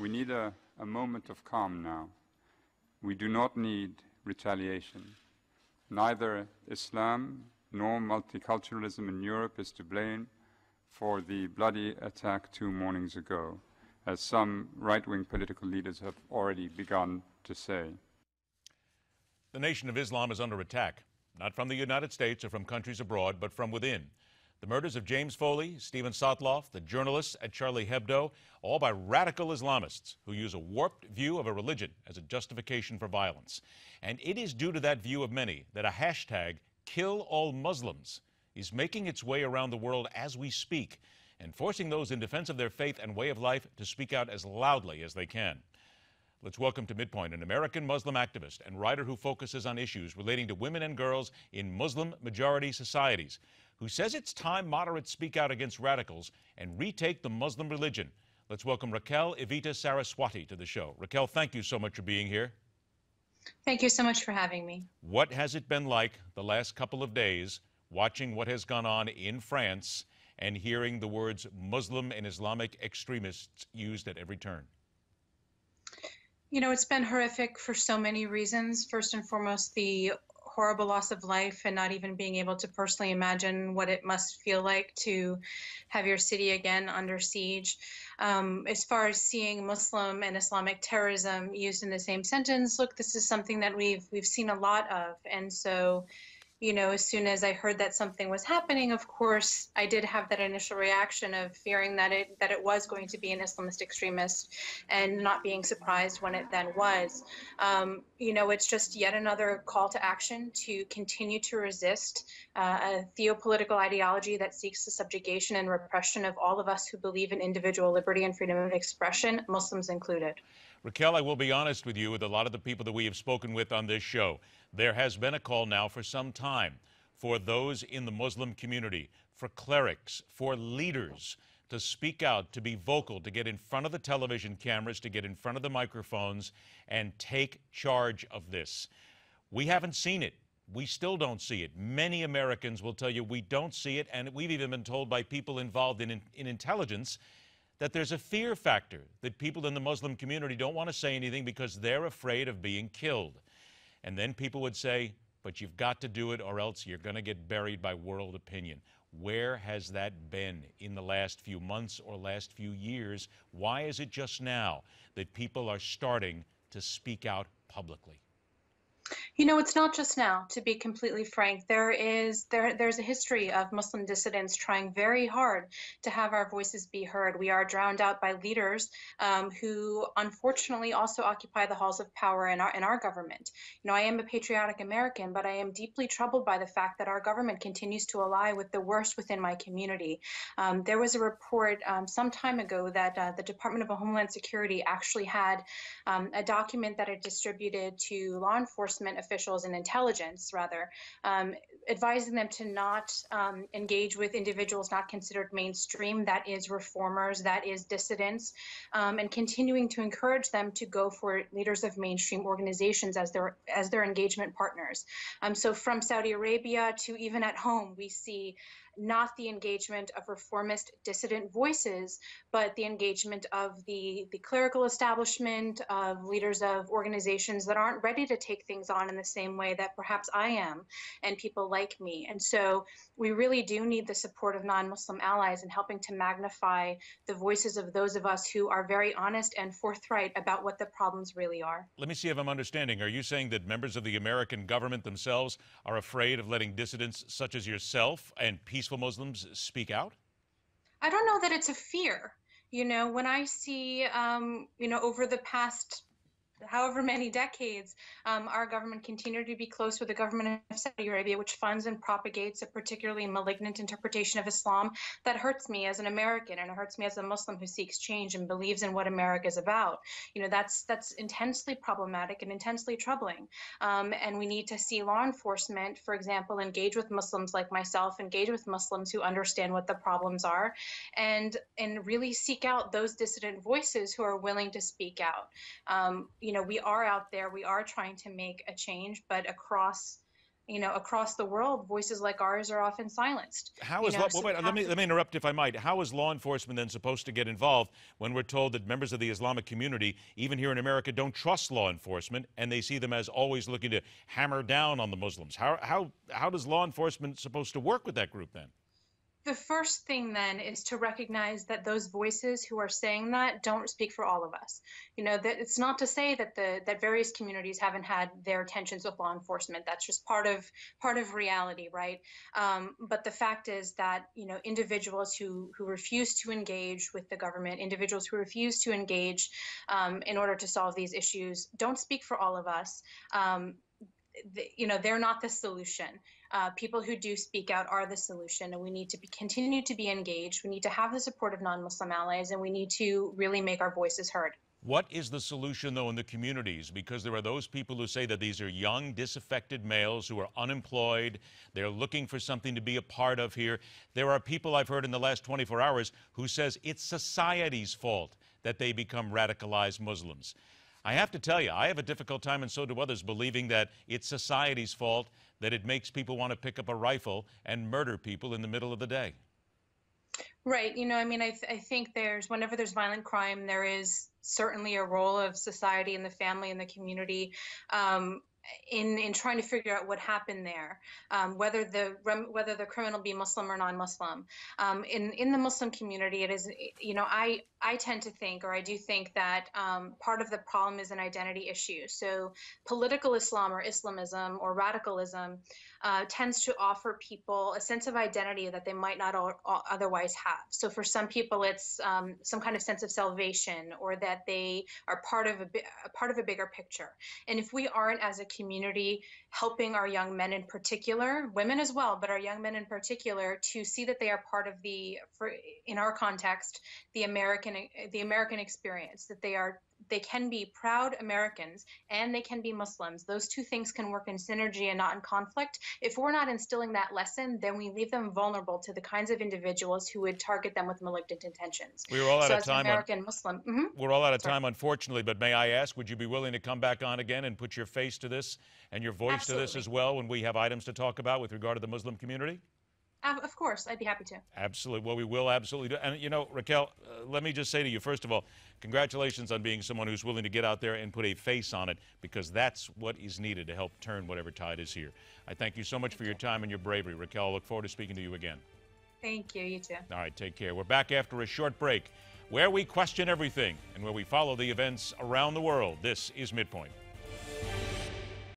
We need a moment of calm now. We do not need retaliation. Neither Islam nor multiculturalism in Europe is to blame for the bloody attack 2 mornings ago, as some right-wing political leaders have already begun to say. The Nation of Islam is under attack, not from the United States or from countries abroad, but from within. The murders of James Foley, Stephen Sotloff, the journalists at Charlie Hebdo, all by radical Islamists who use a warped view of a religion as a justification for violence. And it is due to that view of many that a hashtag, #KillAllMuslims, is making its way around the world as we speak, and forcing those in defense of their faith and way of life to speak out as loudly as they can. Let's welcome to MidPoint an American Muslim activist and writer who focuses on issues relating to women and girls in Muslim-majority societies, who says it's time moderates speak out against radicals and retake the Muslim religion. Let's welcome Raquel Evita Saraswati to the show. Raquel, thank you so much for being here. Thank you so much for having me. What has it been like the last couple of days watching what has gone on in France and hearing the words Muslim and Islamic extremists used at every turn? You know, it's been horrific for so many reasons. First and foremost, the horrible loss of life and not even being able to personally imagine what it must feel like to have your city again under siege. As far as seeing Muslim and Islamic terrorism used in the same sentence, look, this is something that we've seen a lot of. And so, you know, as soon as I heard that something was happening, of course, I did have that initial reaction of fearing that it was going to be an Islamist extremist and not being surprised when it then was. You know, it's just yet another call to action to continue to resist a theopolitical ideology that seeks the subjugation and repression of all of us who believe in individual liberty and freedom of expression, Muslims included. Raquel, I will be honest with you, with a lot of the people that we have spoken with on this show, there has been a call now for some time for those in the Muslim community, for clerics, for leaders to speak out, to be vocal, to get in front of the television cameras, to get in front of the microphones and take charge of this. We haven't seen it. We still don't see it. Many Americans will tell you we don't see it, and we've even been told by people involved in intelligence that there's a fear factor, that people in the Muslim community don't want to say anything because they're afraid of being killed. And then people would say, but you've got to do it or else you're going to get buried by world opinion. Where has that been in the last few months or last few years? Why is it just now that people are starting to speak out publicly? You know, it's not just now, to be completely frank. There's a history of Muslim dissidents trying very hard to have our voices be heard. We are drowned out by leaders who unfortunately also occupy the halls of power in our government. You know, I am a patriotic American, but I am deeply troubled by the fact that our government continues to ally with the worst within my community. There was a report some time ago that the Department of Homeland Security actually had a document that it distributed to law enforcement officials and intelligence, rather, advising them to not engage with individuals not considered mainstream, that is reformers, that is dissidents, and continuing to encourage them to go for leaders of mainstream organizations as their engagement partners. So from Saudi Arabia to even at home, we see not the engagement of reformist dissident voices, but the engagement of the clerical establishment, of leaders of organizations that aren't ready to take things on in the same way that perhaps I am, and people like me. And so we really do need the support of non-Muslim allies in helping to magnify the voices of those of us who are very honest and forthright about what the problems really are. Let me see if I'm understanding. Are you saying that members of the American government themselves are afraid of letting dissidents such as yourself and peaceful Muslims speak out? I don't know that it's a fear. You know, when I see, you know, over the past however many decades, our government continued to be close with the government of Saudi Arabia, which funds and propagates a particularly malignant interpretation of Islam that hurts me as an American, and it hurts me as a Muslim who seeks change and believes in what America is about. You know, that's intensely problematic and intensely troubling. And we need to see law enforcement, for example, engage with Muslims like myself, engage with Muslims who understand what the problems are, and really seek out those dissident voices who are willing to speak out. You know, we are out there, we are trying to make a change, but across across the world, voices like ours are often silenced. How is let me interrupt if I might. How is law enforcement then supposed to get involved when we're told that members of the Islamic community, even here in America, don't trust law enforcement and they see them as always looking to hammer down on the Muslims? How does law enforcement supposed to work with that group then? The first thing then is to recognize that those voices who are saying that don't speak for all of us. That it's not to say that that various communities haven't had their tensions with law enforcement. That's just part of reality, right? But the fact is that individuals who refuse to engage with the government, individuals who refuse to engage in order to solve these issues, don't speak for all of us. They're not the solution. People who do speak out are the solution, and we need to continue to be engaged. We need to have the support of non-Muslim allies, and we need to really make our voices heard. What is the solution, though, in the communities? Because there are those people who say that these are young, disaffected males who are unemployed. They're looking for something to be a part of here. There are people I've heard in the last 24 hours who says it's society's fault that they become radicalized Muslims. I have to tell you, I have a difficult time, and so do others, believing that it's society's fault, that it makes people want to pick up a rifle and murder people in the middle of the day. Right. I think whenever there's violent crime, there is certainly a role of society and the family and the community in trying to figure out what happened there, whether the criminal be Muslim or non-Muslim. In the Muslim community, it is, I tend to think, or I do think that part of the problem is an identity issue. So political Islam or Islamism or radicalism tends to offer people a sense of identity that they might not otherwise have. So for some people, it's some kind of sense of salvation, or that they are part of a bigger picture. And if we aren't, as a community, helping our young men in particular, women as well, but our young men in particular, to see that they are part of in our context, the American experience, that they can be proud Americans and they can be Muslims. Those two things can work in synergy and not in conflict. If we're not instilling that lesson, then we leave them vulnerable to the kinds of individuals who would target them with malignant intentions. We were all out of time. Muslim. We're all out of time, unfortunately, but may I ask, would you be willing to come back on again and put your face to this and your voice to this as well when we have items to talk about with regard to the Muslim community? Of course, I'd be happy to. Absolutely. Well, we will absolutely do. And, Raquel, let me just say to you, first of all, congratulations on being someone who's willing to get out there and put a face on it, because that's what is needed to help turn whatever tide is here. I thank you so much for your time and your bravery. Raquel, I look forward to speaking to you again. Thank you. You too. All right, take care. We're back after a short break, where we question everything and where we follow the events around the world. This is MidPoint.